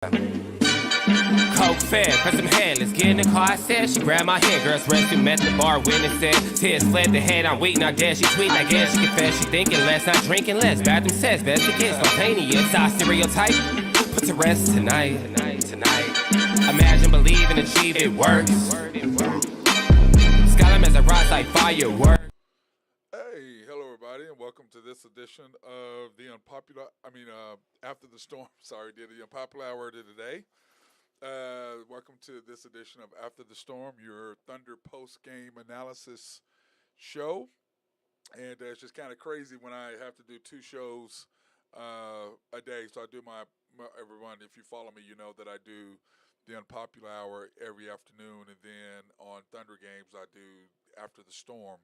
Coke fed, press some head, let's get in the car, I said. She grabbed my hand, girls resting, met the bar, witness said. Tears fled the head, I'm weak, not dead. She tweet, I guess she confess, she thinking less, not drinking less. Bathroom says, best to get spontaneous, our stereotype. Put to rest tonight. Imagine, believe, and achieve, it works. Skyline as a rise like fireworks. Hey, hello everybody, and welcome to this edition of the After the Storm. Sorry, the Unpopular Hour of today. Welcome to this edition of After the Storm, your Thunder post-game analysis show. And it's just kind of crazy when I have to do two shows a day. So I do my everyone, if you follow me, you know that I do the Unpopular Hour every afternoon, and then on Thunder games I do After the Storm,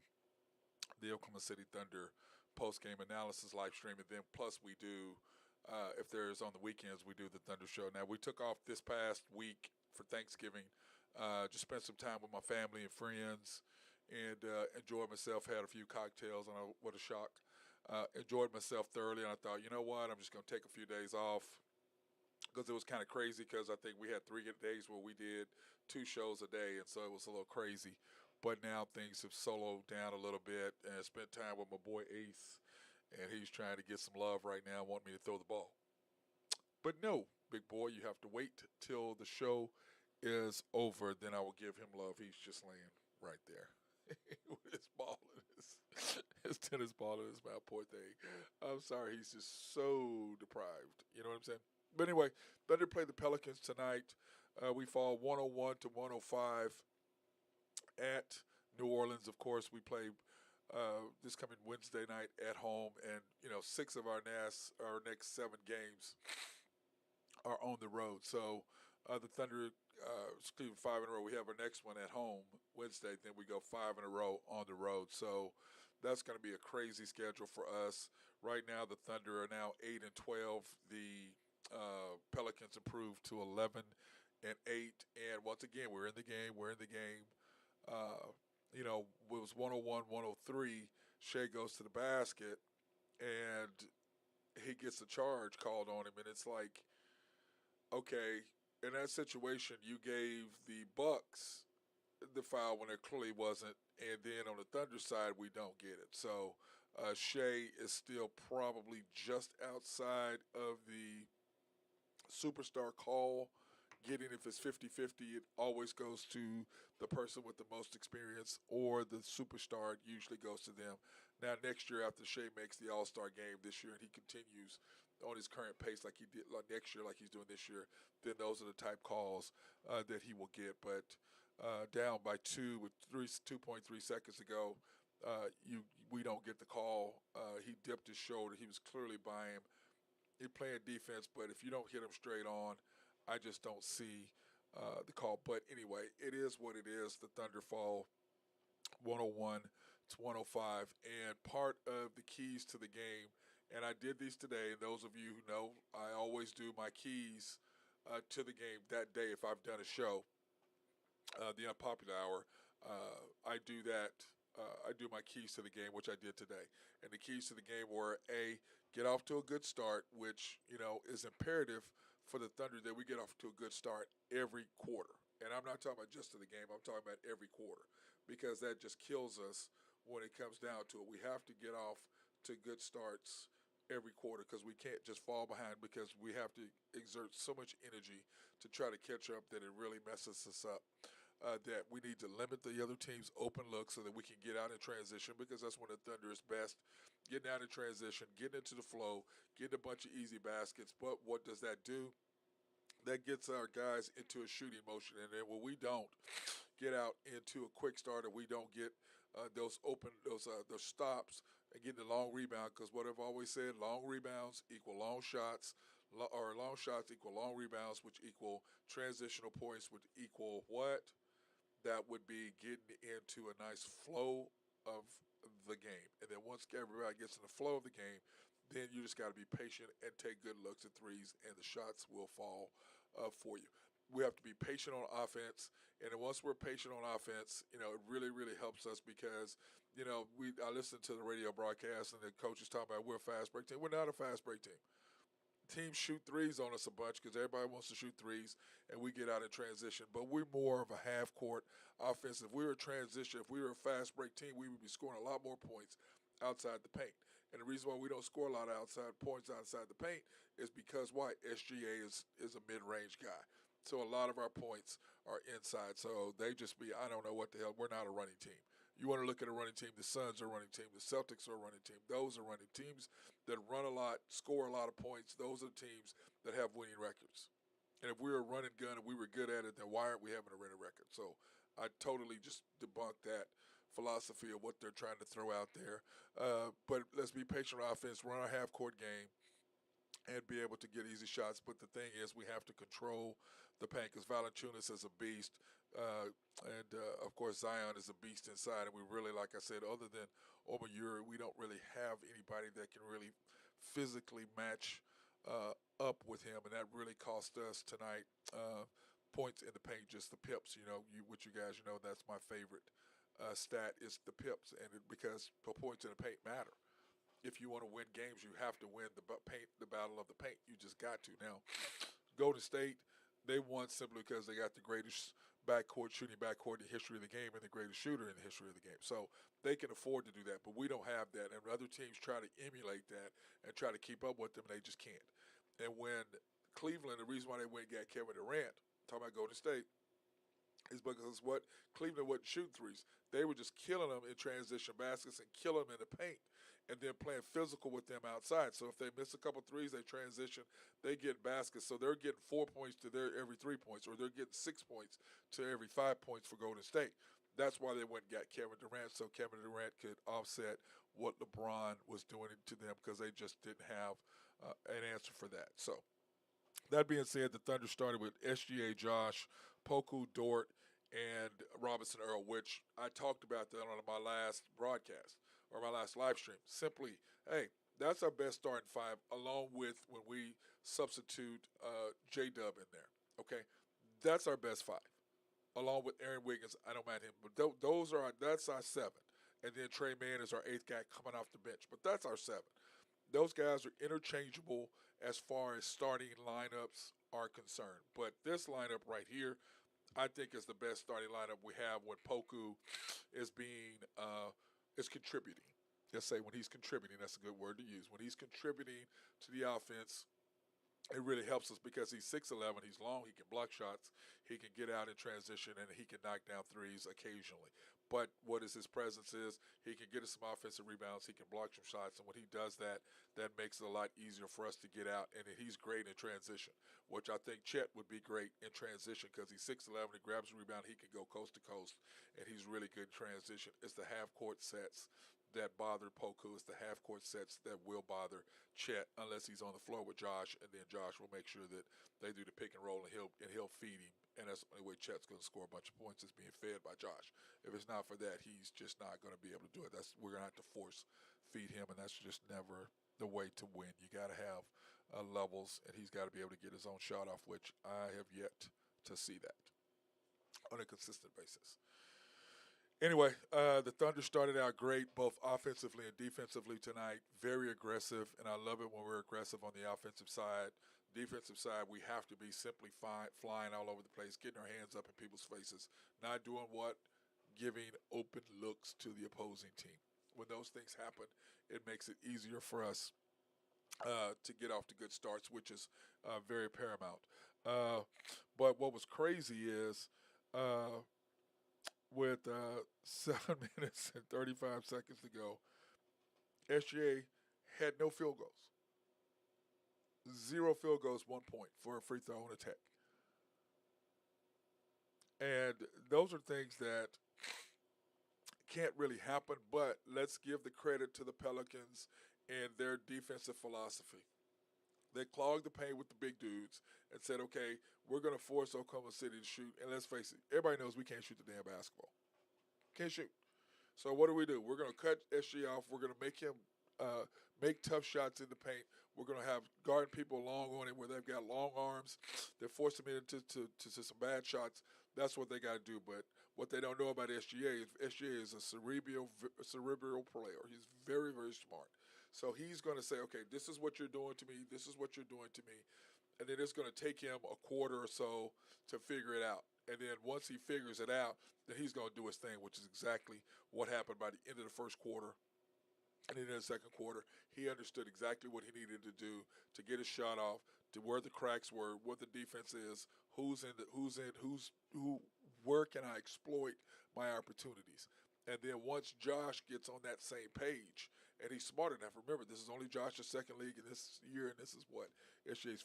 the Oklahoma City Thunder post-game analysis live stream, and then plus we do, if there's on the weekends, we do the Thunder show. Now, we took off this past week for Thanksgiving, just spent some time with my family and friends, and enjoyed myself, had a few cocktails, and what a shock. Enjoyed myself thoroughly, and I thought, you know what, I'm just going to take a few days off, because it was kind of crazy, because I think we had 3 days where we did 2 shows a day, and so it was a little crazy. But now things have soloed down a little bit, and spent time with my boy Ace, and he's trying to get some love right now, want me to throw the ball. But no, big boy, you have to wait till the show is over, then I will give him love. He's just laying right there with his ball in his tennis ball in his mouth, poor thing. I'm sorry, he's just so deprived. You know what I'm saying? But anyway, Thunder play the Pelicans tonight. We fall 101 to 105 at New Orleans. Of course, we play this coming Wednesday night at home, and 6 of our next 7 games are on the road. So the Thunder, 5 in a row. We have our next one at home Wednesday, then we go 5 in a row on the road. So that's going to be a crazy schedule for us. Right now, the Thunder are now 8 and 12. The Pelicans improved to 11 and 8. And once again, we're in the game. It was 101-103. Shea goes to the basket, and he gets a charge called on him. And it's like, okay, in that situation, you gave the Bucks the foul when it clearly wasn't. And then on the Thunder side, we don't get it. So Shea is still probably just outside of the superstar call. Getting, if it's 50-50, it always goes to the person with the most experience, or the superstar. It usually goes to them. Now, next year, after Shea makes the All-Star game this year, and he continues on his current pace like he did next year, like he's doing this year, then those are the type calls that he will get. But down by 2 with 2.3 seconds to go, we don't get the call. He dipped his shoulder. He was clearly by him. He's playing defense, but if you don't hit him straight on, I just don't see the call. But anyway, it is what it is. The Thunder fall 101 to 105. And part of the keys to the game, and I did these today, and those of you who know, I always do my keys to the game that day if I've done a show, the Unpopular Hour. I do that. I do my keys to the game, which I did today. And the keys to the game were, A, get off to a good start, which, is imperative for the Thunder that we get off to a good start every quarter. And I'm not talking about just to the game, I'm talking about every quarter, because that just kills us when it comes down to it. We have to get off to good starts every quarter, because we can't just fall behind, because we have to exert so much energy to try to catch up that it really messes us up. That we need to limit the other team's open look so that we can get out in transition, because that's when the Thunder is best. Getting out in transition, getting into the flow, getting a bunch of easy baskets. But what does that do? That gets our guys into a shooting motion. And then when we don't get out into a quick start, or we don't get those stops and getting the long rebound, because what I've always said, long rebounds equal long shots, or long shots equal long rebounds, which equal transitional points, which equal what? That would be getting into a nice flow of the game. And then once everybody gets in the flow of the game, then you just got to be patient and take good looks at threes, and the shots will fall for you. We have to be patient on offense, and then once we're patient on offense, it really, really helps us, because, I listened to the radio broadcast, and the coach is talking about we're a fast break team. We're not a fast break team. teams shoot threes on us a bunch because everybody wants to shoot threes, and we get out in transition. But we're more of a half court offense. If we were a transition, if we were a fast break team, we would be scoring a lot more points outside the paint. And the reason why we don't score a lot of outside points outside the paint is because why? SGA is a mid range guy. So a lot of our points are inside. So they just be, I don't know what the hell. We're not a running team. You want to look at a running team, the Suns are a running team, the Celtics are a running team. Those are running teams that run a lot, score a lot of points. Those are the teams that have winning records. And if we were a running gun and we were good at it, then why aren't we having a winning record? So I totally just debunked that philosophy of what they're trying to throw out there. But let's be patient on offense, run our half court game, and be able to get easy shots. But the thing is, we have to control the paint because Valanciunas is a beast. Of course, Zion is a beast inside. And we really, like I said, other than Omayuri, we don't really have anybody that can really physically match up with him. And that really cost us tonight points in the paint, just the pips. You know, which you guys, that's my favorite stat is the pips. And because points in the paint matter. If you want to win games, you have to win the battle of the paint. You just got to. Now, Golden State, they won simply because they got the greatest shooting backcourt in the history of the game and the greatest shooter in the history of the game. So they can afford to do that, but we don't have that. And other teams try to emulate that and try to keep up with them, and they just can't. And when Cleveland, the reason why they went and got Kevin Durant, talking about Golden State, is because what Cleveland wasn't shooting threes. They were just killing them in transition baskets and killing them in the paint and then playing physical with them outside. So if they miss a couple threes, they transition, they get baskets. So they're getting 4 points to their every 3 points, or they're getting 6 points to every 5 points for Golden State. That's why they went and got Kevin Durant, so Kevin Durant could offset what LeBron was doing to them because they just didn't have an answer for that. So that being said, the Thunder started with SGA, Josh, Poku, Dort, and Robinson Earl, which I talked about that on my last broadcast or my last live stream. Simply, hey, that's our best starting five, along with when we substitute J Dub in there. Okay, that's our best five, along with Aaron Wiggins. I don't mind him, but that's our seven, and then Trey Mann is our eighth guy coming off the bench. But that's our seven. Those guys are interchangeable as far as starting lineups are concerned. But this lineup right here, I think is the best starting lineup we have when Poku is is contributing. Let's say when he's contributing, that's a good word to use. When he's contributing to the offense, it really helps us because he's 6'11", he's long, he can block shots, he can get out in transition, and he can knock down threes occasionally. But what is his presence is, he can get us some offensive rebounds, he can block some shots, and when he does that, that makes it a lot easier for us to get out, and he's great in transition, which I think Chet would be great in transition because he's 6'11", he grabs a rebound, he can go coast to coast, and he's really good in transition. It's the half-court sets that bother Poku. It's the half-court sets that will bother Chet unless he's on the floor with Josh, and then Josh will make sure that they do the pick and roll, and he'll feed him. And that's the only way Chet's going to score a bunch of points is being fed by Josh. If it's not for that, he's just not going to be able to do it. We're going to have to force feed him, and that's just never the way to win. You got to have levels, and he's got to be able to get his own shot off, which I have yet to see that on a consistent basis. Anyway, the Thunder started out great, both offensively and defensively tonight. Very aggressive, and I love it when we're aggressive on the offensive side. Defensive side, we have to be simply flying all over the place, getting our hands up in people's faces, not doing what? Giving open looks to the opposing team. When those things happen, it makes it easier for us to get off to good starts, which is very paramount. But what was crazy is with 7 minutes and 35 seconds to go, SGA had no field goals. 0 field goals, 1 point for a free throw and attack. And those are things that can't really happen, but let's give the credit to the Pelicans and their defensive philosophy. They clogged the paint with the big dudes and said, okay, we're going to force Oklahoma City to shoot. And let's face it, everybody knows we can't shoot the damn basketball. Can't shoot. So what do? We're going to cut SG off. We're going to make him make tough shots in the paint. We're going to have guard people long on it where they've got long arms. They force him into some bad shots. That's what they got to do. But what they don't know about SGA is a cerebral player. He's very, very smart. So he's going to say, okay, this is what you're doing to me. This is what you're doing to me. And then it's going to take him a quarter or so to figure it out. And then once he figures it out, then he's going to do his thing, which is exactly what happened by the end of the first quarter. And then in the second quarter, he understood exactly what he needed to do to get his shot off, to where the cracks were, what the defense is, where can I exploit my opportunities. And then once Josh gets on that same page, and he's smart enough, remember, this is only Josh's second league in this year, and this is what? SJ's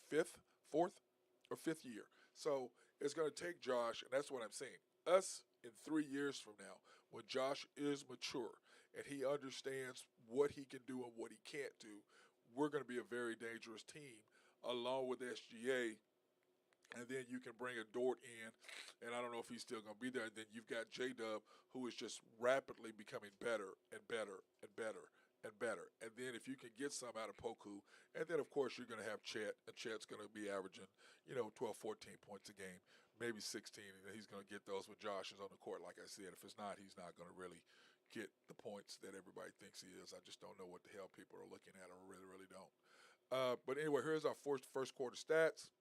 fourth or fifth year. So it's going to take Josh, and that's what I'm saying. Us in 3 years from now, when Josh is mature and he understands what he can do and what he can't do, we're going to be a very dangerous team along with SGA. And then you can bring a Dort in, and I don't know if he's still going to be there. And then you've got J Dub, who is just rapidly becoming better and better and better and better. And then if you can get some out of Poku, and then of course you're going to have Chet, and Chet's going to be averaging, 12, 14 points a game, maybe 16, and he's going to get those when Josh is on the court. Like I said, if it's not, he's not going to really get the points that everybody thinks he is. I just don't know what the hell people are looking at. I really, really don't. But anyway, here's our first quarter stats.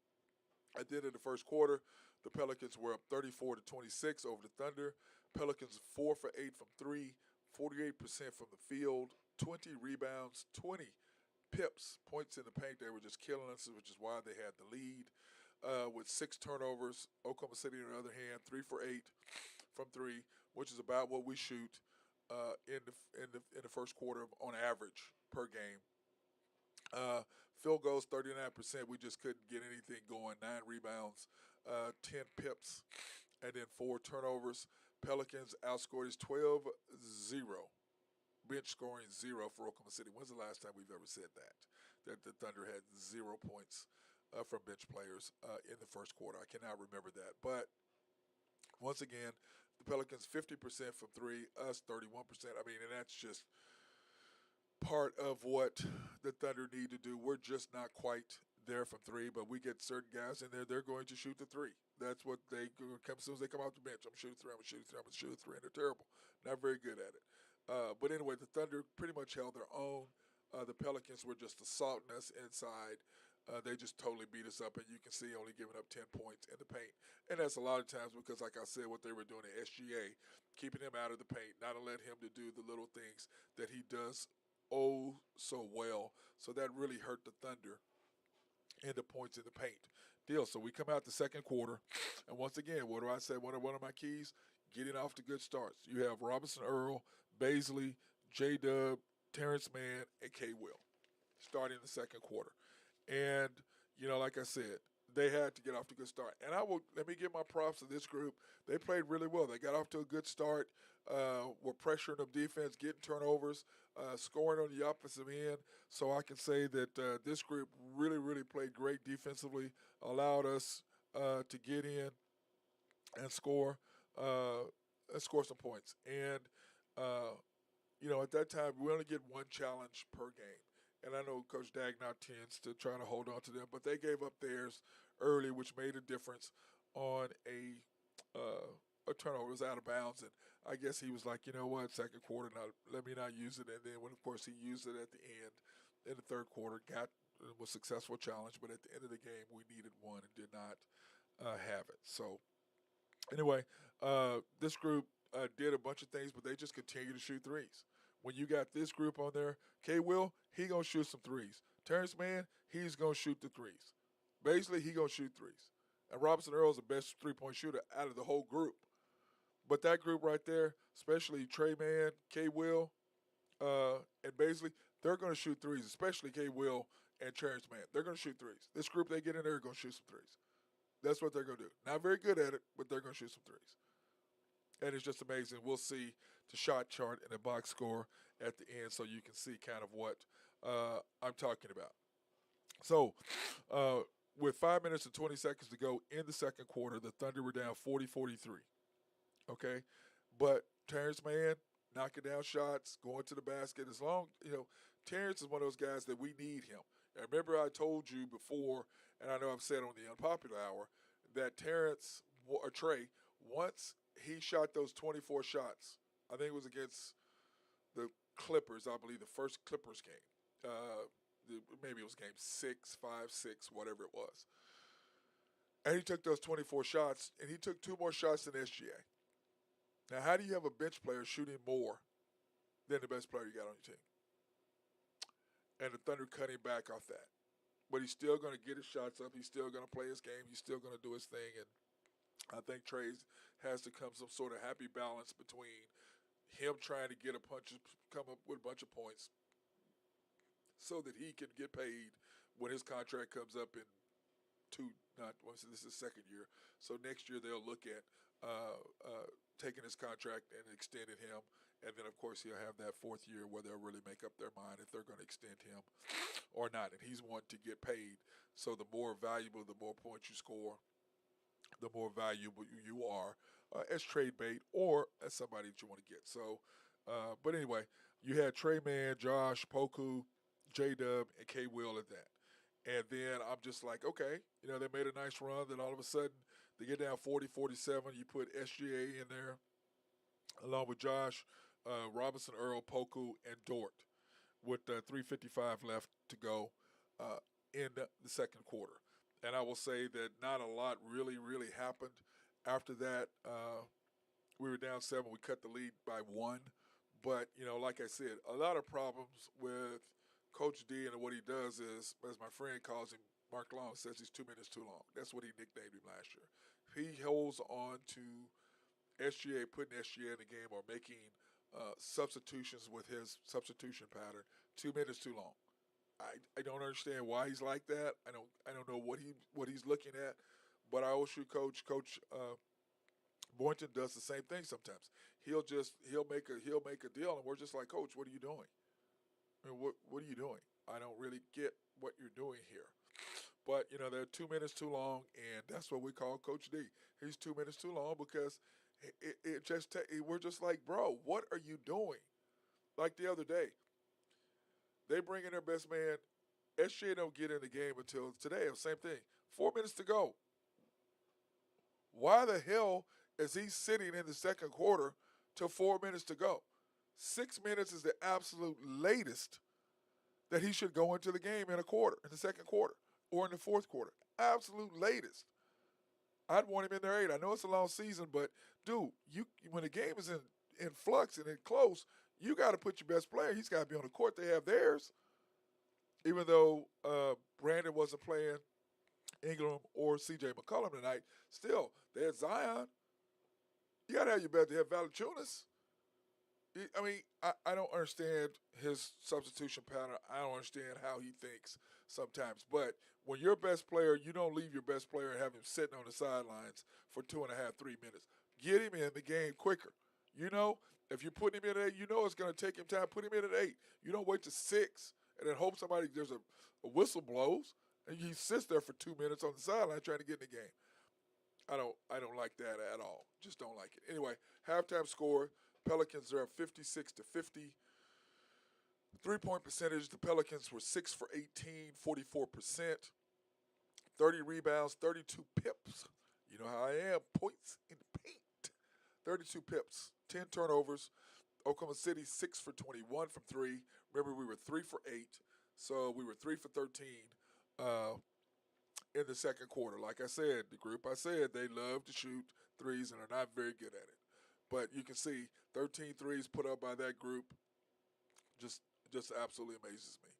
At the end of the first quarter, the Pelicans were up 34-26 over the Thunder. Pelicans 4 for 8 from 3, 48% from the field, 20 rebounds, 20 points in the paint. They were just killing us, which is why they had the lead. With 6 turnovers, Oklahoma City, on the other hand, 3 for 8 from 3, which is about what we shoot in the first quarter on average per game. Field goals 39%. We just couldn't get anything going. 9 rebounds, 10 pips, and then 4 turnovers. Pelicans outscored us 12-0. Bench scoring 0 for Oklahoma City. When's the last time we've ever said that? That the Thunder had 0 points from bench players in the first quarter. I cannot remember that. But once again, the Pelicans 50% from 3, us 31%. I mean, and that's just part of what the Thunder need to do. We're just not quite there from 3, but we get certain guys in there, they're going to shoot the 3. That's what they come as soon as they come off the bench. I'm shooting 3, I'm shooting 3, I'm going to shoot a 3, and they're terrible. Not very good at it. But anyway, the Thunder pretty much held their own. The Pelicans were just assaulting us inside. They just totally beat us up, and you can see only giving up 10 points in the paint. And that's a lot of times because, like I said, what they were doing at SGA, keeping him out of the paint, not allowing him to do the little things that he does so well. So that really hurt the Thunder in the points in the paint deal. So we come out the second quarter, and once again, what do I say? One of my keys? Getting off to good starts. You have Robinson Earl, Baisley, J-Dub, Terrence Mann, and K. Will starting the second quarter. And, like I said, they had to get off to a good start. And let me give my props to this group. They played really well. They got off to a good start, were pressuring them defense, getting turnovers, scoring on the offensive end. So I can say that this group really, really played great defensively, allowed us to get in and score some points. And, at that time, we only get one challenge per game. And I know Coach Dagnott tends to try to hold on to them, but they gave up theirs early, which made a difference on a turnover. It was out of bounds, and I guess he was like, you know what, second quarter, let me not use it. And then when, of course, he used it at the end in the third quarter, was successful challenge, but at the end of the game, we needed one and did not have it. So anyway, this group did a bunch of things, but they just continue to shoot threes. When you got this group on there, K. Will, he going to shoot some threes. Terrence Mann, he's going to shoot the threes. Baisley, he going to shoot threes. And Robinson Earl's the best three-point shooter out of the whole group. But that group right there, especially Trey Mann, K. Will, and Baisley, they're going to shoot threes, especially K. Will and Terrence Mann. They're going to shoot threes. This group they get in there are going to shoot some threes. That's what they're going to do. Not very good at it, but they're going to shoot some threes. And it's just amazing. We'll see the shot chart and the box score at the end so you can see kind of what I'm talking about. So with 5 minutes and 20 seconds to go in the second quarter, the Thunder were down 40-43. Okay? But Terrence Mann knocking down shots, going to the basket. As long, Terrence is one of those guys that we need him. And remember I told you before, and I know I've said on the Unpopular Hour, that Terrence or Trey, once he shot those 24 shots, I think it was against the Clippers, I believe, the first Clippers game. Maybe it was game 6, 5, 6, whatever it was. And he took those 24 shots, and he took 2 more shots than SGA. Now, how do you have a bench player shooting more than the best player you got on your team? And the Thunder cut him back off that. But he's still going to get his shots up. He's still going to play his game. He's still going to do his thing. And I think Trey has to come some sort of happy balance between him trying to come up with a bunch of points so that he can get paid when his contract comes up in this is second year. So next year they'll look at taking his contract and extending him. And then, of course, he'll have that fourth year where they'll really make up their mind if they're going to extend him or not. And he's wanting to get paid. So the more valuable, the more points you score, the more valuable you are as trade bait or as somebody that you want to get. So, but anyway, you had Trey Man, Josh, Poku, J-Dub, and K-Will at that. And then I'm just like, okay, they made a nice run. Then all of a sudden, they get down 40-47. You put SGA in there along with Josh, Robinson, Earl, Poku, and Dort with 3:55 left to go in the second quarter. And I will say that not a lot really happened after that. We were down 7. We cut the lead by 1. But, like I said, a lot of problems with Coach D, and what he does is, as my friend calls him, Mark Long says he's 2 minutes too long. That's what he nicknamed him last year. He holds on to SGA, putting SGA in the game or making substitutions with his substitution pattern 2 minutes too long. I don't understand why he's like that. I don't know what he's looking at. But our OSU coach, Boynton, does the same thing sometimes. He'll make a deal, and we're just like, Coach, what are you doing? I mean, what are you doing? I don't really get what you're doing here. But, they're 2 minutes too long, and that's what we call Coach D. He's 2 minutes too long because we're just like, bro, what are you doing? Like the other day, they bring in their best man. SGA don't get in the game until today. Same thing. 4 minutes to go. Why the hell is he sitting in the second quarter till 4 minutes to go? 6 minutes is the absolute latest that he should go into the game in the second quarter, or in the fourth quarter. Absolute latest. I'd want him in there 8. I know it's a long season, but dude, when the game is in flux and in close, you got to put your best player. He's got to be on the court. They have theirs. Even though Brandon wasn't playing, Ingram or C.J. McCollum tonight, still, they had Zion. You got to have your best. They have Valanciunas. I mean, I don't understand his substitution pattern. I don't understand how he thinks sometimes. But when your best player, you don't leave your best player and have him sitting on the sidelines for 2.5, 3 minutes. Get him in the game quicker. If you put him in at 8, it's going to take him time. Put him in at 8. You don't wait to 6 and then hope there's a whistle blows and he sits there for 2 minutes on the sideline trying to get in the game. I don't like that at all. Just don't like it. Anyway, halftime score. Pelicans are up 56-50. 3-point percentage, the Pelicans were 6 for 18, 44%. 30 rebounds, 32 pips. You know how I am. Points in the paint. 32 pips, 10 turnovers. Oklahoma City 6 for 21 from 3. Remember, we were 3 for 8. So we were 3 for 13 in the second quarter. Like I said, the group they love to shoot threes and are not very good at it. But you can see 13 threes put up by that group just absolutely amazes me.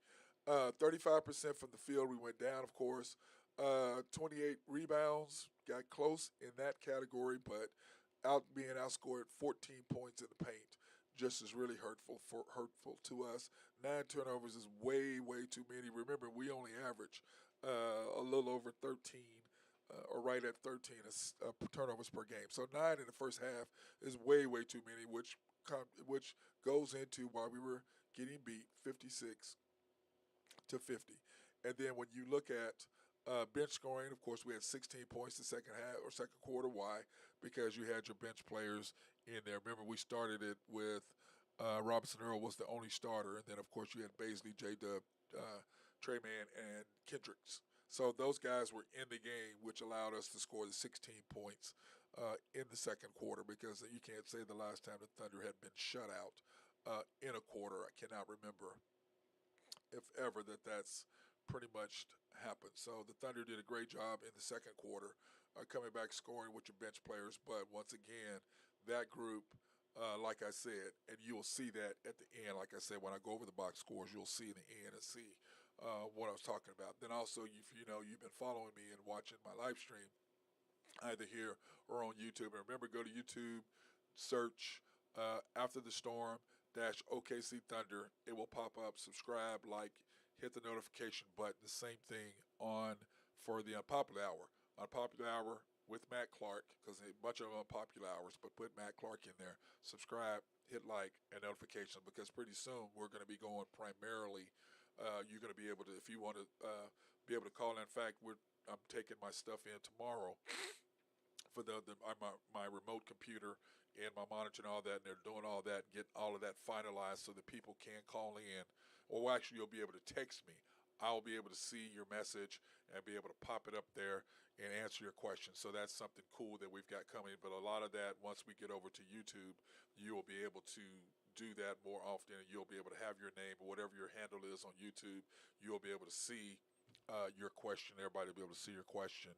35% from the field. We went down, of course. 28 rebounds. Got close in that category, but being outscored 14 points in the paint just is really hurtful to us. 9 turnovers is way too many. Remember, we only average a little over 13 or right at 13 turnovers per game. So 9 in the first half is way too many, which goes into why we were getting beat 56-50. And then when you look at bench scoring, of course, we had 16 points the second half or second quarter. Why? Because you had your bench players in there. Remember, we started it with Robinson Earl was the only starter, and then of course you had Baisley, J-Dub, Trey Man, and Kendricks. So those guys were in the game, which allowed us to score the 16 points in the second quarter, because you can't say the last time the Thunder had been shut out in a quarter. I cannot remember if ever, that's pretty much happened. So the Thunder did a great job in the second quarter, coming back scoring with your bench players. But once again, that group, like I said, and you'll see that at the end. Like I said, when I go over the box scores, you'll see in the end and see what I was talking about. Then also, if you know you've been following me and watching my live stream, either here or on YouTube. And remember, go to YouTube, search After the Storm dash OKC Thunder. It will pop up. Subscribe, like, hit the notification button. The same thing on for the Unpopular Hour. Unpopular Hour with Matt Clark, because a bunch of unpopular hours, but put Matt Clark in there. Subscribe, hit like and notification, because pretty soon we're going to be going primarily. You're going to be able to, if you want to be able to call. In fact, I'm taking my stuff in tomorrow for my remote computer and my monitor and all that, and they're doing all that, get all of that finalized so that people can call in. Or actually, you'll be able to text me. I'll be able to see your message and be able to pop it up there and answer your questions. So that's something cool that we've got coming. But a lot of that, once we get over to YouTube, you will be able to do that more often, and you'll be able to have your name or whatever your handle is on YouTube. You'll be able to see your question. Everybody will be able to see your question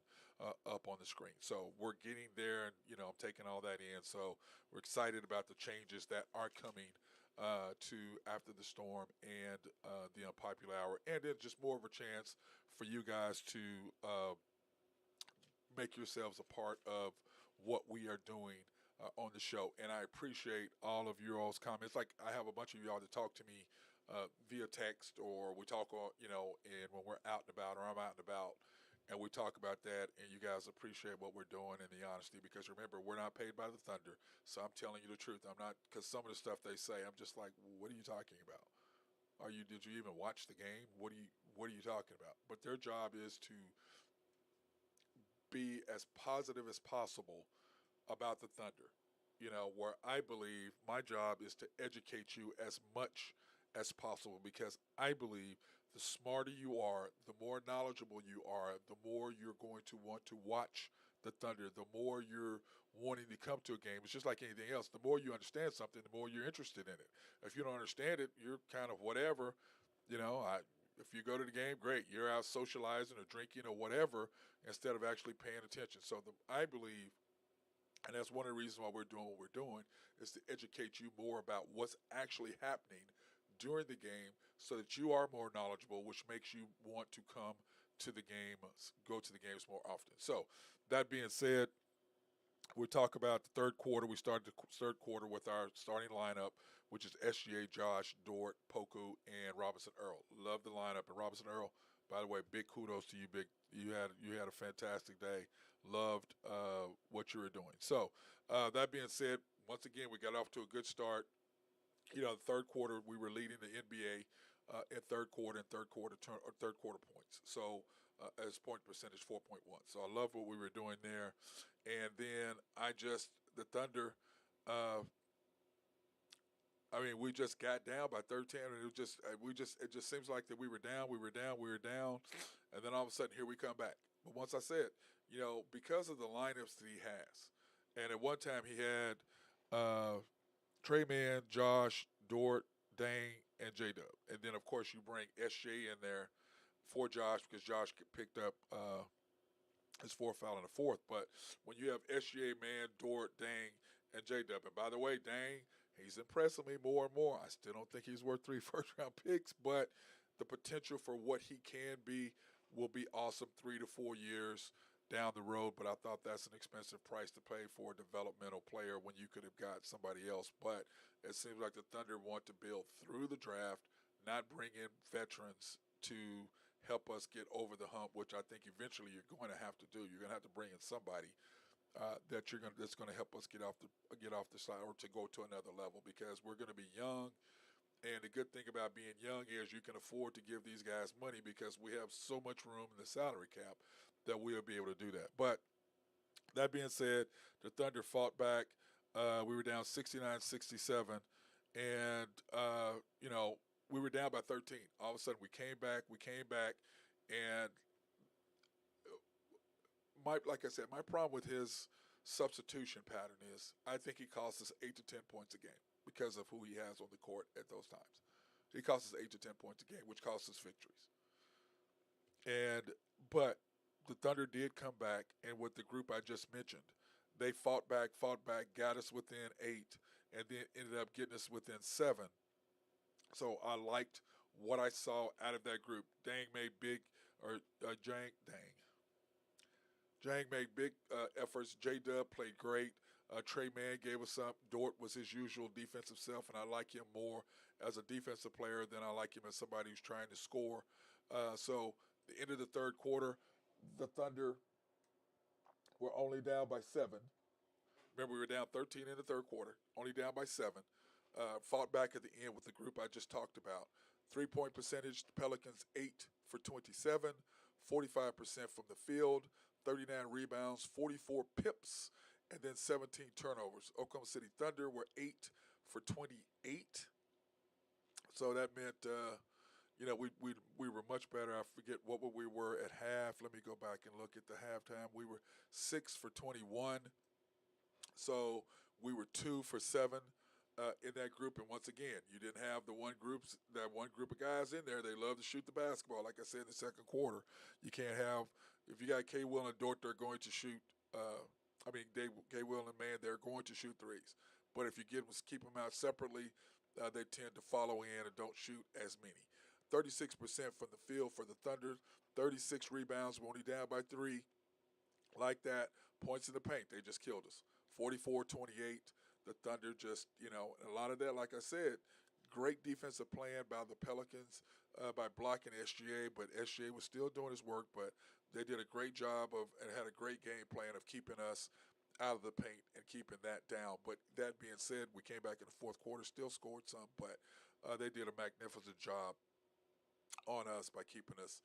up on the screen. So we're getting there, and I'm taking all that in. So we're excited about the changes that are coming to After the Storm and the Unpopular Hour, and then just more of a chance for you guys to make yourselves a part of what we are doing on the show. And I appreciate all of your all's comments. Like, I have a bunch of y'all that talk to me via text, or we talk, and when we're out and about, or I'm out and about, and we talk about that, and you guys appreciate what we're doing and the honesty, because remember, we're not paid by the Thunder, so I'm telling you the truth. I'm not, because some of the stuff they say, I'm just like, what are you talking about? Did you even watch the game? What are you talking about? But their job is to be as positive as possible about the Thunder. Where I believe my job is to educate you as much as possible, because I believe the smarter you are, the more knowledgeable you are, the more you're going to want to watch the Thunder, the more you're wanting to come to a game. It's just like anything else. The more you understand something, the more you're interested in it. If you don't understand it, you're kind of whatever. If you go to the game, great. You're out socializing or drinking or whatever, instead of actually paying attention. So I believe, and that's one of the reasons why we're doing what we're doing, is to educate you more about what's actually happening during the game, so that you are more knowledgeable, which makes you want to come to the game, go to the games more often. So that being said, we talk about the third quarter. We started the third quarter with our starting lineup, which is SGA, Josh, Dort, Poku, and Robinson Earl. Love the lineup. And Robinson Earl, by the way, big kudos to you. You had a fantastic day. Loved what you were doing. So that being said, once again, we got off to a good start. The third quarter, we were leading the NBA in third quarter points. So as point percentage, 4.1. So I love what we were doing there. And then the Thunder, we just got down by 13. And it just seems like that we were down. And then all of a sudden, here we come back. But once I said, because of the lineups that he has, and at one time he had Trey Man, Josh, Dort, Dane, and J-Dub. And then, of course, you bring SJ in there for Josh, because Josh picked up his fourth foul in the fourth. But when you have SJ, Man, Dort, Dane, and J-Dub, and by the way, Dane, he's impressing me more and more. I still don't think he's worth 3 first-round picks, but the potential for what he can be will be awesome 3 to 4 years down the road. But I thought that's an expensive price to pay for a developmental player when you could have got somebody else. But it seems like the Thunder want to build through the draft, not bring in veterans to help us get over the hump, which I think eventually you're going to have to do. You're going to have to bring in somebody that's going to help us get off the side, or to go to another level, because we're going to be young. And the good thing about being young is you can afford to give these guys money, because we have so much room in the salary cap that we'll be able to do that. But that being said, the Thunder fought back. We were down 69-67, and we were down by 13. All of a sudden, we came back, and like I said, my problem with his substitution pattern is I think he costs us 8 to 10 points a game because of who he has on the court at those times. He cost us 8 to 10 points a game, which cost us victories. And but the Thunder did come back, and with the group I just mentioned, they fought back, got us within 8, and then ended up getting us within 7. So I liked what I saw out of that group. Dang made big, or Jang made big efforts. J Dub played great. Trey Mann gave us up. Dort was his usual defensive self, and I like him more as a defensive player than I like him as somebody who's trying to score. So the end of the third quarter, the Thunder were only down by 7. Remember, we were down 13 in the third quarter, only down by 7. Fought back at the end with the group I just talked about. 3-point percentage, the Pelicans 8 for 27, 45% from the field, 39 rebounds, 44 pips, and then 17 turnovers. Oklahoma City Thunder were 8 for 28. So that meant, we were much better. I forget what we were at half. Let me go back and look at the halftime. We were 6 for 21. So we were 2 for 7 in that group. And once again, you didn't have that one group of guys in there. They love to shoot the basketball. Like I said in the second quarter, you can't have, if you got K. Will and Dort, they're going to shoot. K. Will and Mann, they're going to shoot threes. But if you keep them out separately, they tend to follow in and don't shoot as many. 36% from the field for the Thunder, 36 rebounds. We're only down by 3. Like that, points in the paint, they just killed us. 44-28. The Thunder just, a lot of that, like I said, great defensive plan by the Pelicans by blocking SGA, but SGA was still doing his work, but they did a great job and had a great game plan of keeping us out of the paint and keeping that down. But that being said, we came back in the fourth quarter, still scored some, but they did a magnificent job on us by keeping us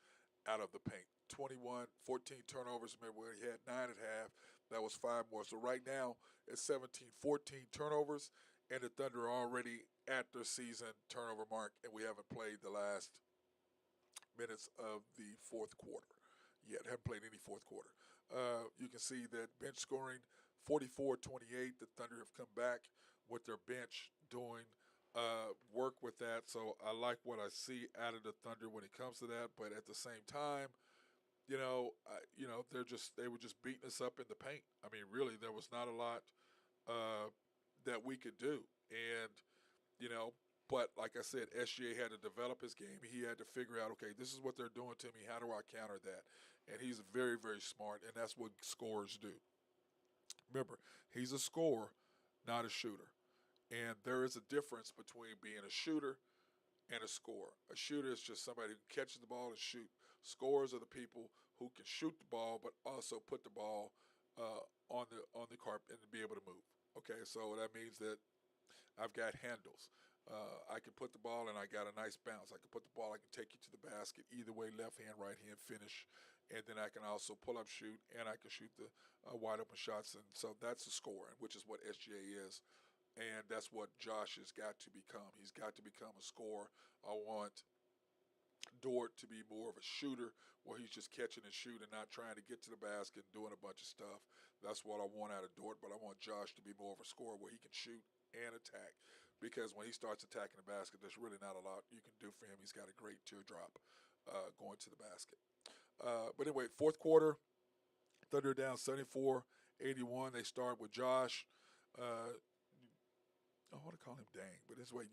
out of the paint. 14 turnovers. Remember, we had 9 at half. That was 5 more. So right now, it's 14 turnovers, and the Thunder are already at their season turnover mark, and we haven't played the last minutes of the fourth quarter yet. Haven't played any fourth quarter. You can see that bench scoring, 44-28. The Thunder have come back with their bench doing work with that. So I like what I see out of the Thunder when it comes to that. But at the same time, they were just beating us up in the paint. I mean, really, there was not a lot that we could do. And, but like I said, SGA had to develop his game. He had to figure out, okay, this is what they're doing to me. How do I counter that? And he's very, very smart, and that's what scorers do. Remember, he's a scorer, not a shooter. And there is a difference between being a shooter and a scorer. A shooter is just somebody who catches the ball and shoot. Scorers are the people who can shoot the ball, but also put the ball on the carpet and be able to move. Okay, so that means that I've got handles. I can put the ball and I got a nice bounce. I can put the ball, I can take you to the basket. Either way, left hand, right hand, finish. And then I can also pull up, shoot, and I can shoot the wide open shots. And so that's a scorer, which is what SGA is. And that's what Josh has got to become. He's got to become a scorer. I want Dort to be more of a shooter where he's just catching and shooting, not trying to get to the basket and doing a bunch of stuff. That's what I want out of Dort, but I want Josh to be more of a scorer where he can shoot and attack. Because when he starts attacking the basket, there's really not a lot you can do for him. He's got a great teardrop going to the basket. But anyway, fourth quarter, Thunder down 74-81. They start with Josh. I want to call him Dang, but this way,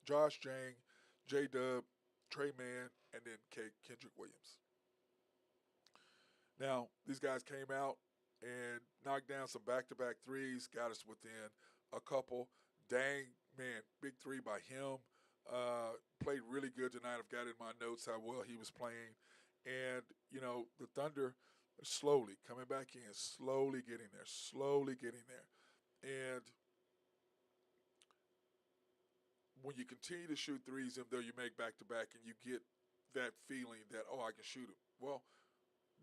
Josh, Jang, J-Dub, Trey Mann, and then Kendrick Williams. Now, these guys came out and knocked down some back-to-back threes, got us within a couple. Dang, man, big three by him. Played really good tonight. I've got in my notes how well he was playing. And, the Thunder are slowly coming back in, slowly getting there. And when you continue to shoot threes, even though you make back-to-back and you get that feeling that, oh, I can shoot them. Well,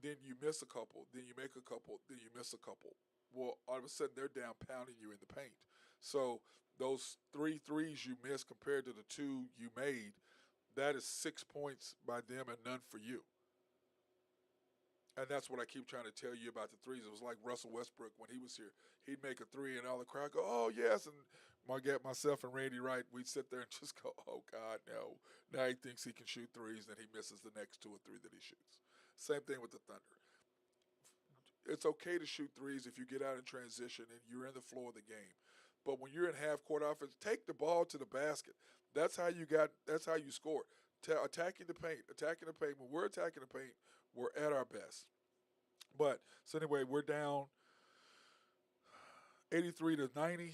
then you miss a couple, then you make a couple, then you miss a couple. Well, all of a sudden, they're down pounding you in the paint. So those 3 threes you missed compared to the 2 you made, that is 6 points by them and none for you. And that's what I keep trying to tell you about the threes. It was like Russell Westbrook when he was here. He'd make a 3 and all the crowd go, oh, yes. And myself and Randy Wright, we'd sit there and just go, "Oh God, no!" Now he thinks he can shoot threes, then he misses the next 2 or 3 that he shoots. Same thing with the Thunder. It's okay to shoot threes if you get out in transition and you're in the flow of the game. But when you're in half court offense, take the ball to the basket. That's how you got. That's how you score. Attacking the paint, attacking the paint. When we're attacking the paint, we're at our best. But so anyway, we're down 83-90.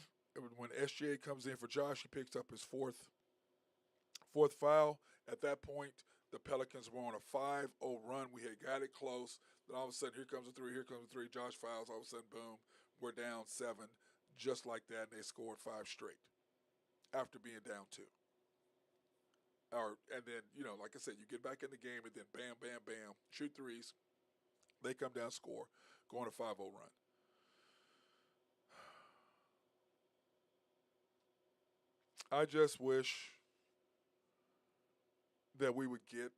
When SGA comes in for Josh, he picks up his fourth foul. At that point, the Pelicans were on a 5-0 run. We had got it close. Then all of a sudden, here comes a three, here comes a three. Josh fouls. All of a sudden, boom, we're down 7, just like that, and they scored 5 straight after being down 2. And then, like I said, you get back in the game, and then bam, bam, bam, shoot threes. They come down, score, go on a 5-0 run. I just wish that we would get,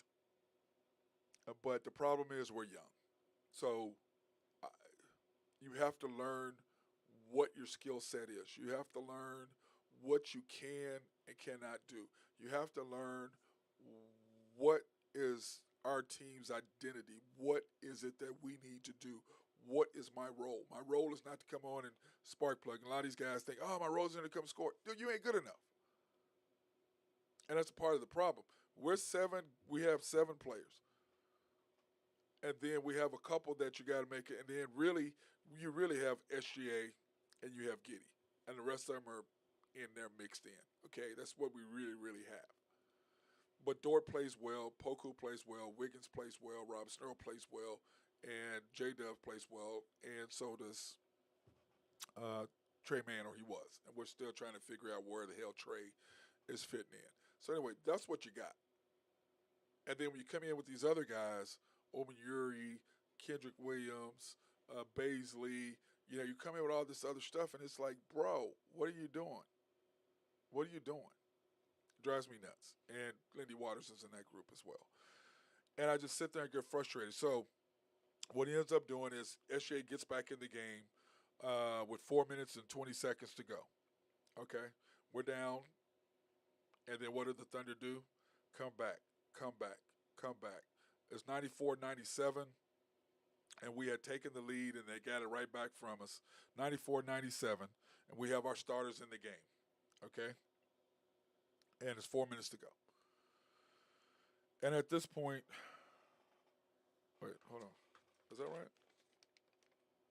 but the problem is we're young. So I, you have to learn what your skill set is. You have to learn what you can and cannot do. You have to learn what is our team's identity. What is it that we need to do? What is my role? My role is not to come on and spark plug. And a lot of these guys think, oh, my role is going to come score. Dude, you ain't good enough. And that's part of the problem. We have 7 players. And then we have a couple that you got to make it. And then you really have SGA and you have Giddy. And the rest of them are in there mixed in. Okay, that's what we really, really have. But Dort plays well, Poku plays well, Wiggins plays well, Robinson Earl plays well, and J-Dub plays well, and so does Trey Mann, or he was. And we're still trying to figure out where the hell Trey is fitting in. So anyway, that's what you got. And then when you come in with these other guys, Oben Uri, Kendrick Williams, Baisley, you come in with all this other stuff, and it's like, bro, what are you doing? What are you doing? It drives me nuts. And Lindy Waters is in that group as well. And I just sit there and get frustrated. So what he ends up doing is SGA gets back in the game with 4 minutes and 20 seconds to go. Okay? We're down. And then what did the Thunder do? Come back. It's 94-97, and we had taken the lead, and they got it right back from us, 94-97, and we have our starters in the game, okay? And it's 4 minutes to go. And at this point, wait, hold on. Is that right?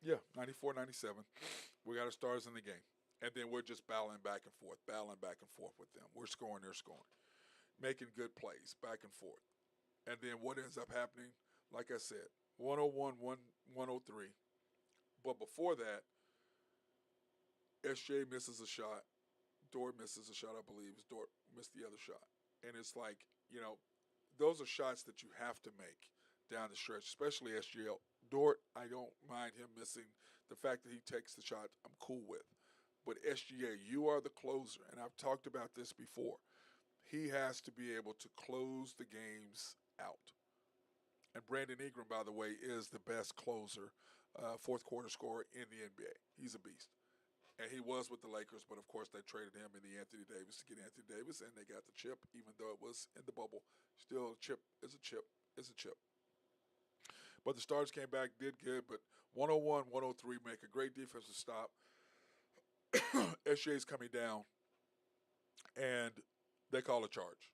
Yeah, 94-97. We got our starters in the game. And then we're just battling back and forth with them. We're scoring, they're scoring. Making good plays back and forth. And then what ends up happening, like I said, 101, 103. But before that, SJ misses a shot. Dort misses a shot, I believe. Dort missed the other shot. And it's like, those are shots that you have to make down the stretch, especially SGL. Dort, I don't mind him missing. The fact that he takes the shot, I'm cool with. But SGA, you are the closer, and I've talked about this before. He has to be able to close the games out. And Brandon Ingram, by the way, is the best closer, fourth quarter scorer in the NBA. He's a beast. And he was with the Lakers, but of course they traded him in the Anthony Davis to get Anthony Davis, and they got the chip, even though it was in the bubble. Still, a chip is a chip is a chip. But the Stars came back, did good, but 101, 103, make a great defensive stop. SGA's coming down, and they call a charge.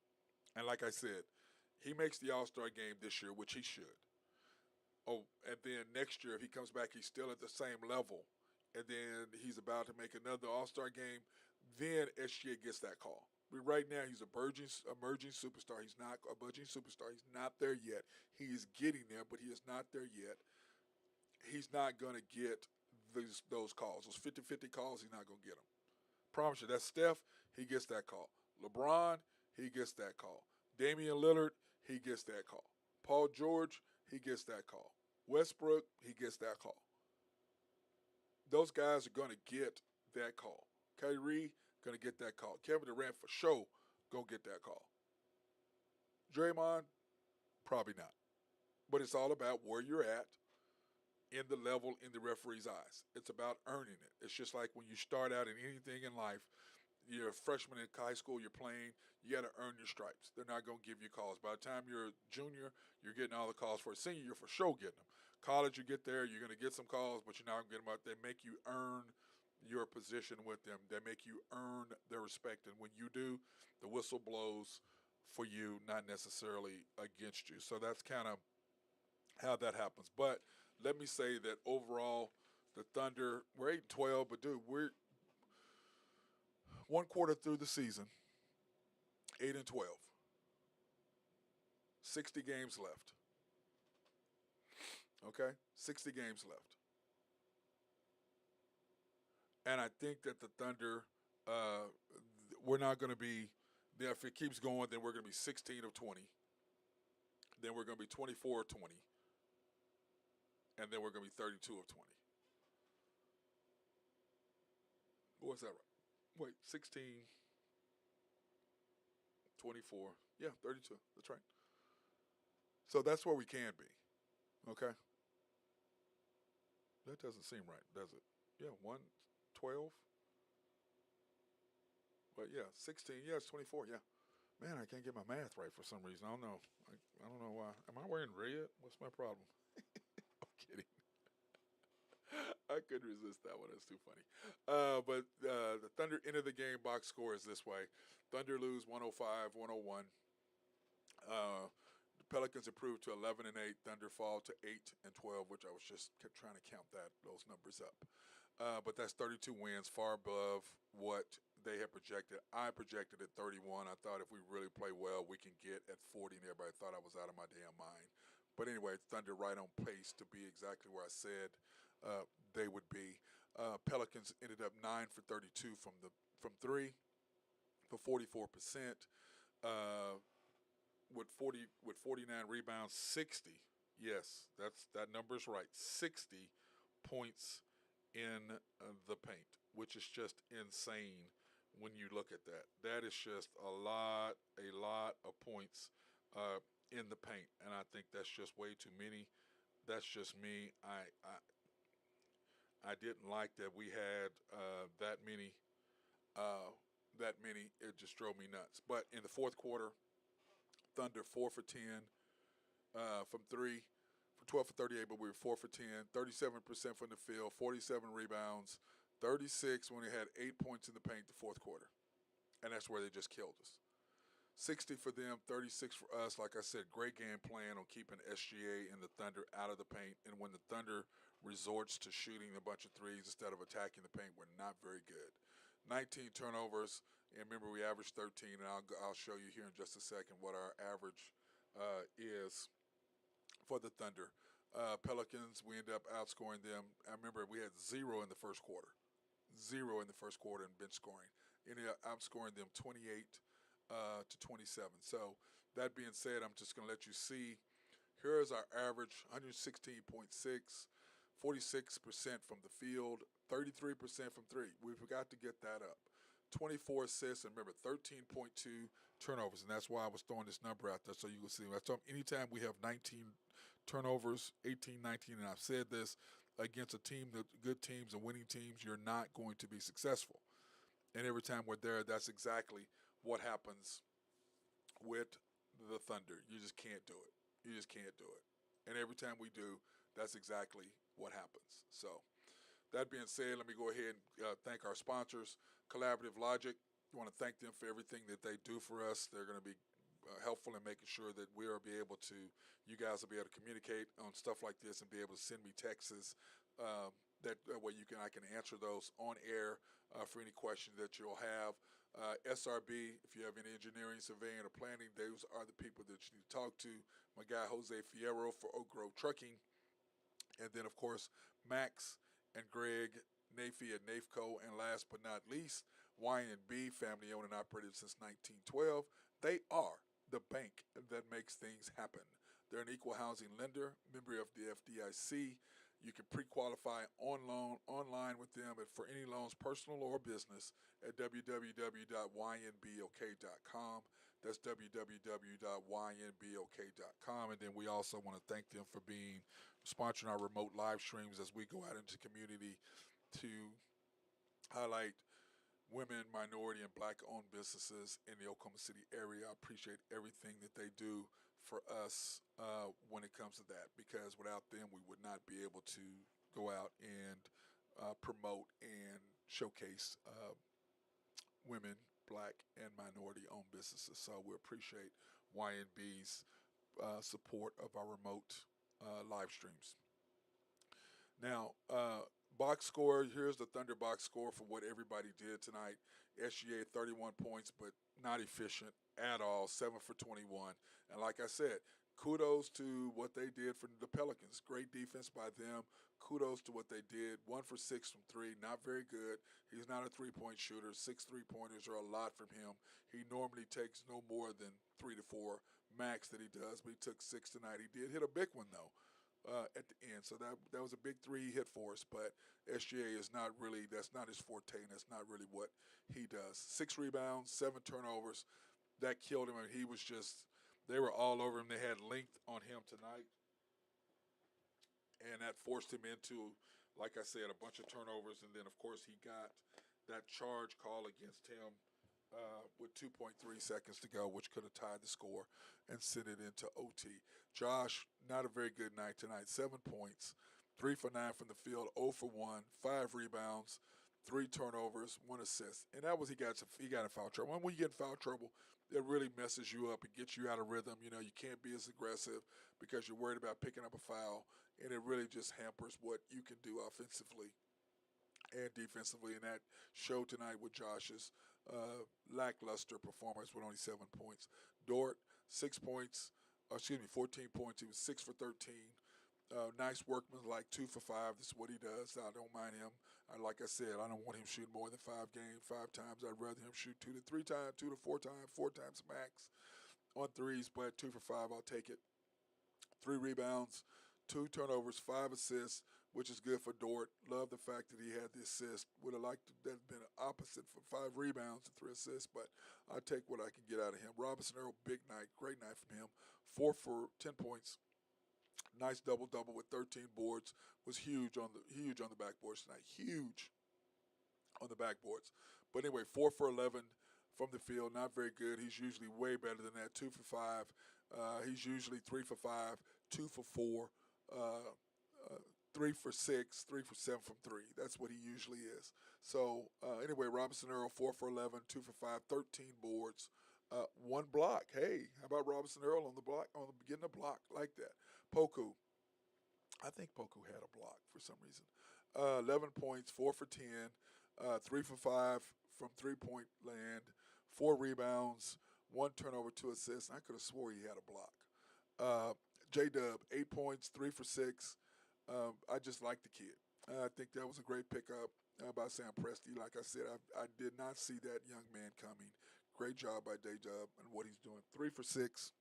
And like I said, he makes the All-Star game this year, which he should. Oh, and then next year, if he comes back, he's still at the same level, and then he's about to make another All-Star game, then SGA gets that call. But right now, he's emerging superstar. He's not a budging superstar. He's not there yet. He is getting there, but he is not there yet. He's not going to get those calls. Those 50-50 calls, he's not going to get them. Promise you, that's Steph, he gets that call. LeBron, he gets that call. Damian Lillard, he gets that call. Paul George, he gets that call. Westbrook, he gets that call. Those guys are going to get that call. Kyrie, going to get that call. Kevin Durant, for sure, going to get that call. Draymond, probably not. But it's all about where you're at in the level in the referee's eyes. It's about earning it. It's just like when you start out in anything in life, you're a freshman in high school, you're playing, you got to earn your stripes. They're not going to give you calls. By the time you're a junior, you're getting all the calls. For a senior, you're for sure getting them. College, you get there, you're going to get some calls, but you're not going to get them out. They make you earn your position with them. They make you earn their respect. And when you do, the whistle blows for you, not necessarily against you. So that's kind of how that happens. But let me say that overall, the Thunder, we're 8-12, but dude, we're one quarter through the season, 8-12, 60 games left. Okay, 60 games left, and I think that the Thunder, we're not going to be. If it keeps going, then we're going to be 16 of 20. Then we're going to be 24 of 20, and then we're going to be 32 of 20. What's that right? Wait, 16, 24. Yeah, 32. That's right. So that's where we can be. Okay. That doesn't seem right, does it? Yeah, 112. But yeah, 16. Yeah, it's 24. Yeah. Man, I can't get my math right for some reason. I don't know. I don't know why. Am I wearing red? What's my problem? I'm kidding. I couldn't resist that one. That's too funny. But the Thunder end of the game box score is this way. Thunder lose 105-101. The Pelicans improved to 11-8. Thunder fall to 8-12, which I was just kept trying to count those numbers up. But that's 32 wins, far above what they had projected. I projected at 31. I thought if we really play well, we can get at 40, and everybody thought I was out of my damn mind. But anyway, Thunder right on pace to be exactly where I said they would be. Pelicans ended up 9 for 32 from three for 44%. With 49 rebounds, 60. Yes, that number's right. 60 points in the paint, which is just insane when you look at that. That is just a lot of points in the paint, and I think that's just way too many. That's just me. I didn't like that we had that many. It just drove me nuts. But in the fourth quarter, Thunder 4 for 10 from three, for 12 for 38, but we were 4 for 10, 37% from the field, 47 rebounds, 36 when they had 8 points in the paint the fourth quarter, and that's where they just killed us. 60 for them, 36 for us. Like I said, great game plan on keeping SGA and the Thunder out of the paint. And when the Thunder resorts to shooting a bunch of threes instead of attacking the paint, we're not very good. 19 turnovers, and remember we averaged 13, and I'll show you here in just a second what our average is for the Thunder. Pelicans, we end up outscoring them. I remember we had 0 in the first quarter. 0 in the first quarter in bench scoring. Ended up outscoring them 28 to 27. So that being said, I'm just going to let you see. Here's our average: 116.6, 46% from the field, 33% from three. We forgot to get that up. 24 assists, and remember 13.2 turnovers, and that's why I was throwing this number out there so you can see. I told them anytime we have 19 turnovers, 18, 19, and I've said this, against a team, the good teams and winning teams, you're not going to be successful. And every time we're there, that's exactly what happens with the Thunder. You just can't do it. You just can't do it. And every time we do, that's exactly what happens. So that being said, let me go ahead and thank our sponsors, Collaborative Logic. I want to thank them for everything that they do for us. They're going to be helpful in making sure that we are be able to, you guys will be able to communicate on stuff like this and be able to send me texts that way I can answer those on air for any questions that you'll have. SRB, if you have any engineering, surveying, or planning, those are the people that you need to talk to. My guy Jose Fierro for Oak Grove Trucking. And then, of course, Max and Greg, Nafy and Nafco. And last but not least, Y&B, family owned and operated since 1912. They are the bank that makes things happen. They're an equal housing lender, member of the FDIC. You can pre-qualify online with them for any loans, personal or business, at www.ynbok.com. That's www.ynbok.com. And then we also want to thank them for sponsoring our remote live streams as we go out into the community to highlight women, minority, and black-owned businesses in the Oklahoma City area. I appreciate everything that they do for us when it comes to that, because without them, we would not be able to go out and promote and showcase women, black, and minority-owned businesses. So we appreciate YNB's support of our remote live streams. Now, box score, here's the Thunder box score for what everybody did tonight. SGA 31 points, but not efficient at all, 7 for 21. And like I said, kudos to what they did for the Pelicans. Great defense by them. Kudos to what they did. 1 for 6 from 3, not very good. He's not a three-point shooter. 6 3-pointers are a lot from him. He normally takes no more than 3 to 4 max that he does, but he took 6 tonight. He did hit a big one, though. At the end, so that was a big 3 he hit for us. But SGA is not really, that's not his forte, and that's not really what he does. 6 rebounds, 7 turnovers, that killed him, and he was just, they were all over him. They had length on him tonight, and that forced him into, like I said, a bunch of turnovers. And then of course he got that charge call against him with 2.3 seconds to go, which could have tied the score and sent it into OT. Josh, not a very good night tonight. 7 points, 3 for 9 from the field, 0 for 1, 5 rebounds, 3 turnovers, 1 assist. And that was, he got in foul trouble. When you get in foul trouble, it really messes you up and gets you out of rhythm. You know, you can't be as aggressive because you're worried about picking up a foul, and it really just hampers what you can do offensively and defensively, and that showed tonight with Josh's lackluster performance with only 7 points. Dort, 6 points, 14 points. He was 6 for 13. Nice workman, like 2 for 5. This is what he does. I don't mind him. Like I said, I don't want him shooting more than 5 times. I'd rather him shoot 2 to 3 times, 2 to 4 times, 4 times max on threes, but 2 for 5, I'll take it. 3 rebounds, 2 turnovers, 5 assists, which is good for Dort. Love the fact that he had the assist. Would have liked that have been opposite for 5 rebounds and 3 assists, but I'll take what I can get out of him. Robinson Earl, big night, great night from him. 4 for 10 points. Nice double-double with 13 boards. Was huge on the backboards tonight. Huge on the backboards. But anyway, 4 for 11 from the field. Not very good. He's usually way better than that. 2 for 5. He's usually 3 for 5, 2 for 4, 3 for 6, 3 for 7 from 3. That's what he usually is. So anyway, Robinson Earl, 4 for 11, 2 for 5, 13 boards, 1 block. Hey, how about Robinson Earl on the block, getting a block like that? Poku, I think Poku had a block for some reason. 11 points, 4 for 10, 3 for 5 from 3-point land, 4 rebounds, 1 turnover, 2 assists. I could have swore he had a block. J-Dub, 8 points, 3 for 6. I just like the kid. I think that was a great pickup by Sam Presti. Like I said, I did not see that young man coming. Great job by J-Dub and what he's doing. 3 for 6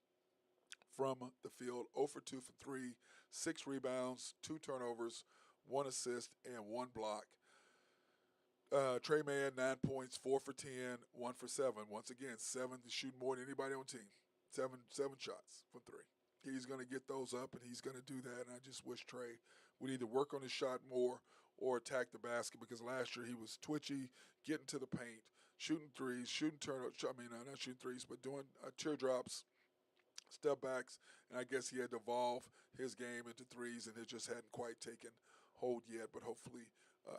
from the field, 0 for 2 for 3, 6 rebounds, 2 turnovers, 1 assist, and 1 block. Trey Mann, 9 points, 4 for 10, 1 for 7. Once again, 7 to shoot more than anybody on the team. 7 shots from 3. He's going to get those up, and he's going to do that. And I just wish Trey would either work on his shot more or attack the basket, because last year he was twitchy, getting to the paint, shooting threes, shooting turnovers. I mean, not shooting threes, but doing teardrops, step backs. And I guess he had to evolve his game into threes, and it just hadn't quite taken hold yet. But hopefully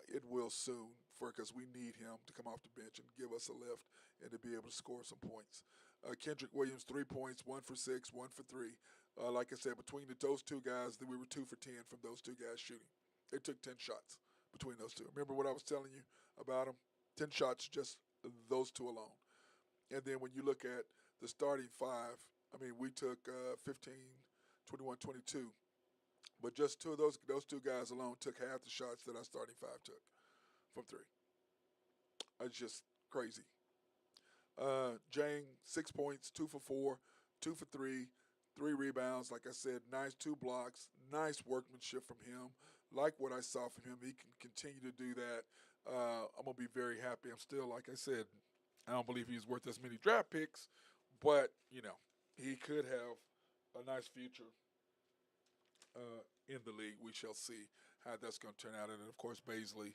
it will soon, because we need him to come off the bench and give us a lift and to be able to score some points. Kendrick Williams, 3 points, 1 for 6, 1 for 3. Like I said, between those 2 guys, we were 2 for 10 from those 2 guys shooting. They took 10 shots between those 2. Remember what I was telling you about them? 10 shots, just those 2 alone. And then when you look at the starting 5, I mean, we took 15, 21, 22. But just 2 of those 2 guys alone took half the shots that our starting 5 took from 3. It's just crazy. Jang, 6 points, 2 for 4, 2 for 3, 3 rebounds. Like I said, nice 2 blocks, nice workmanship from him. Like what I saw from him, he can continue to do that. I'm going to be very happy. I'm still, like I said, I don't believe he's worth as many draft picks, but, you know, he could have a nice future in the league. We shall see how that's going to turn out. And, of course, Baisley,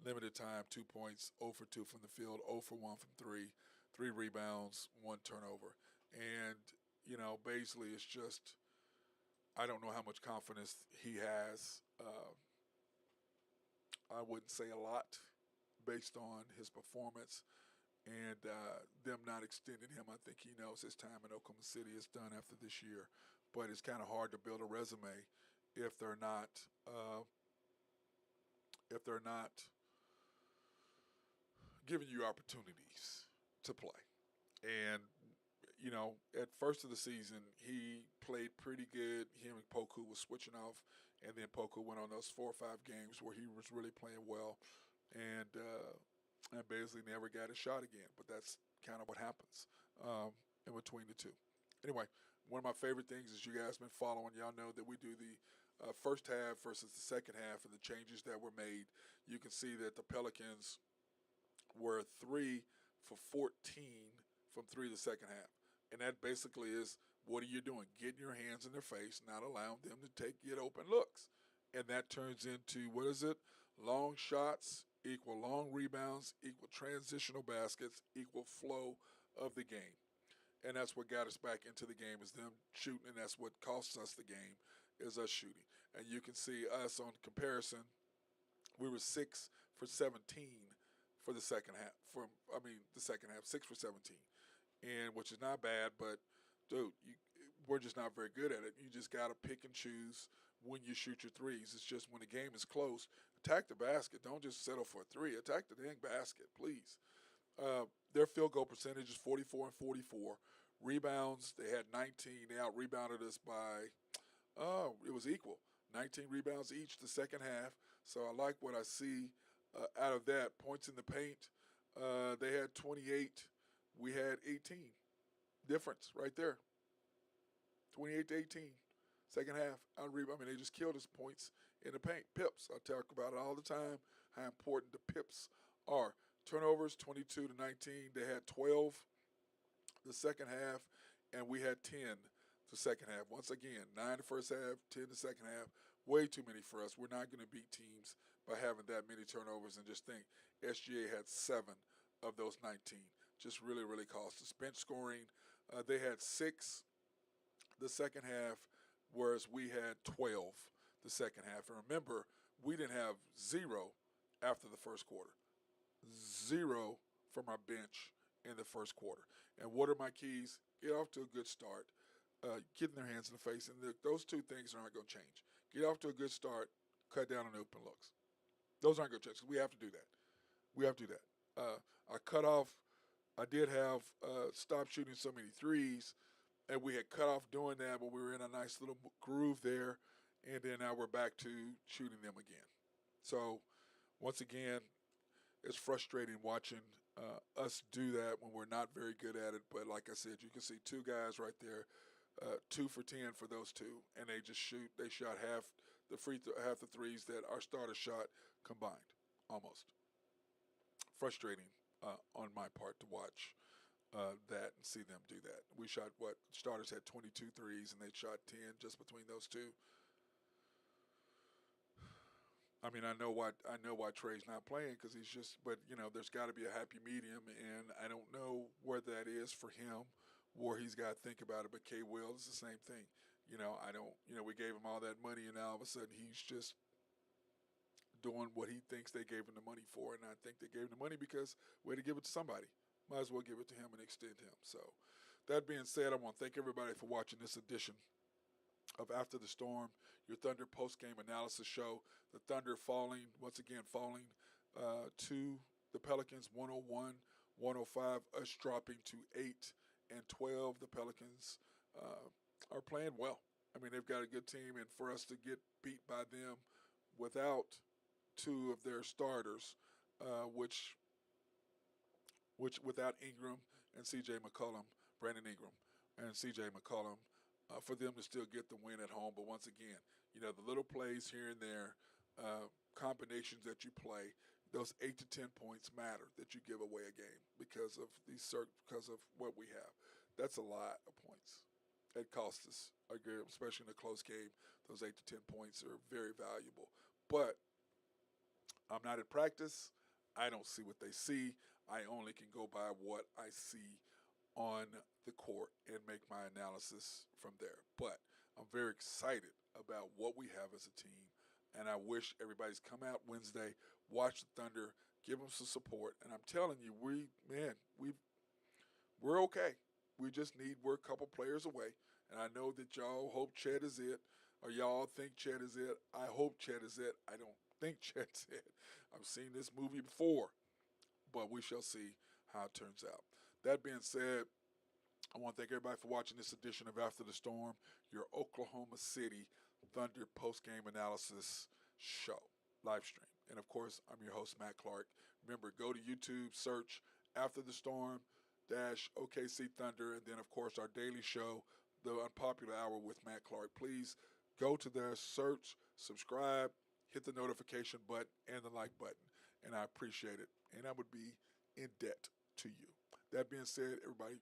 limited time, 2 points, 0 for 2 from the field, 0 for 1 from three, 3 rebounds, 1 turnover. And, basically it's just, I don't know how much confidence he has. I wouldn't say a lot based on his performance and them not extending him. I think he knows his time in Oklahoma City is done after this year. But it's kind of hard to build a resume if they're not uh, if they're not giving you opportunities to play. And at first of the season, he played pretty good. Him and Poku was switching off, and then Poku went on those 4 or 5 games where he was really playing well, and basically never got a shot again. But that's kind of what happens in between the two. Anyway, one of my favorite things is you guys been following. Y'all know that we do the first half versus the second half and the changes that were made. You can see that the Pelicans were 3 for 14 from 3 the second half. And that basically is, what are you doing? Getting your hands in their face, not allowing them to get open looks. And that turns into, what is it? Long shots equal long rebounds equal transitional baskets equal flow of the game. And that's what got us back into the game, is them shooting, and that's what costs us the game, is us shooting. And you can see us on comparison, we were 6 for 17 for the second half. The second half, 6 for 17, and which is not bad, but dude, we're just not very good at it. You just got to pick and choose when you shoot your threes. It's just when the game is close, attack the basket. Don't just settle for a three. Attack the dang basket, please. Their field goal percentage is 44 and 44. Rebounds, they had 19. They out-rebounded us by, it was equal. 19 rebounds each the second half. So I like what I see out of that. Points in the paint, they had 28. We had 18. Difference right there. 28 to 18. Second half, they just killed us points in the paint. Pips, I talk about it all the time, how important the pips are. Turnovers, 22 to 19. They had 12 the second half, and we had 10 the second half. Once again, 9 the first half, 10 the second half. Way too many for us. We're not going to beat teams by having that many turnovers. And just think, SGA had 7 of those 19. Just really, really cost us. Bench scoring, they had 6 the second half, whereas we had 12 the second half. And remember, we didn't have 0 after the first quarter. 0 from our bench in the first quarter. And what are my keys? Get off to a good start. Getting their hands in the face. And those two things aren't going to change. Get off to a good start. Cut down on open looks. Those aren't going to change. We have to do that. We have to do that. I cut off. I did have stopped shooting so many threes. And we had cut off doing that, but we were in a nice little groove there. And then now we're back to shooting them again. So, once again, it's frustrating watching us do that when we're not very good at it. But like I said, you can see 2 guys right there, 2 for 10 for those 2, and they just shoot. They shot half the threes that our starter shot combined, almost. Frustrating on my part to watch that and see them do that. We shot starters had 22 threes, and they shot 10 just between those 2. I know why Trey's not playing, because he's just. But there's got to be a happy medium, and I don't know where that is for him, where he's got to think about it. But K. Will is the same thing. I don't. We gave him all that money, and now all of a sudden he's just doing what he thinks they gave him the money for, and I think they gave him the money because we had to give it to somebody. Might as well give it to him and extend him. So, that being said, I want to thank everybody for watching this edition of After the Storm, your Thunder post-game analysis show. The Thunder once again falling to the Pelicans 101-105, us dropping to 8 and 12. The Pelicans are playing well. They've got a good team, and for us to get beat by them without 2 of their starters, which without Ingram and C.J. McCollum, Brandon Ingram and C.J. McCollum, for them to still get the win at home. But once again, the little plays here and there, combinations that you play, those 8 to 10 points matter that you give away a game because of what we have. That's a lot of points. It costs us, especially in a close game. Those 8 to 10 points are very valuable. But I'm not at practice. I don't see what they see. I only can go by what I see on the court and make my analysis from there. But I'm very excited about what we have as a team, and I wish everybody's come out Wednesday, watch the Thunder, give them some support. And I'm telling you, we're okay. We're a couple players away, and I know that y'all hope Chet is it, or y'all think Chet is it. I hope Chet is it. I don't think Chet's it. I've seen this movie before, but we shall see how it turns out. That being said, I want to thank everybody for watching this edition of After the Storm, your Oklahoma City Thunder post-game analysis show, live stream. And of course, I'm your host, Matt Clark. Remember, go to YouTube, search After the Storm dash OKC Thunder, and then of course our daily show, The Unpopular Hour with Matt Clark. Please go to there, search, subscribe, hit the notification button and the like button, and I appreciate it. And I would be in debt to you. That being said, everybody,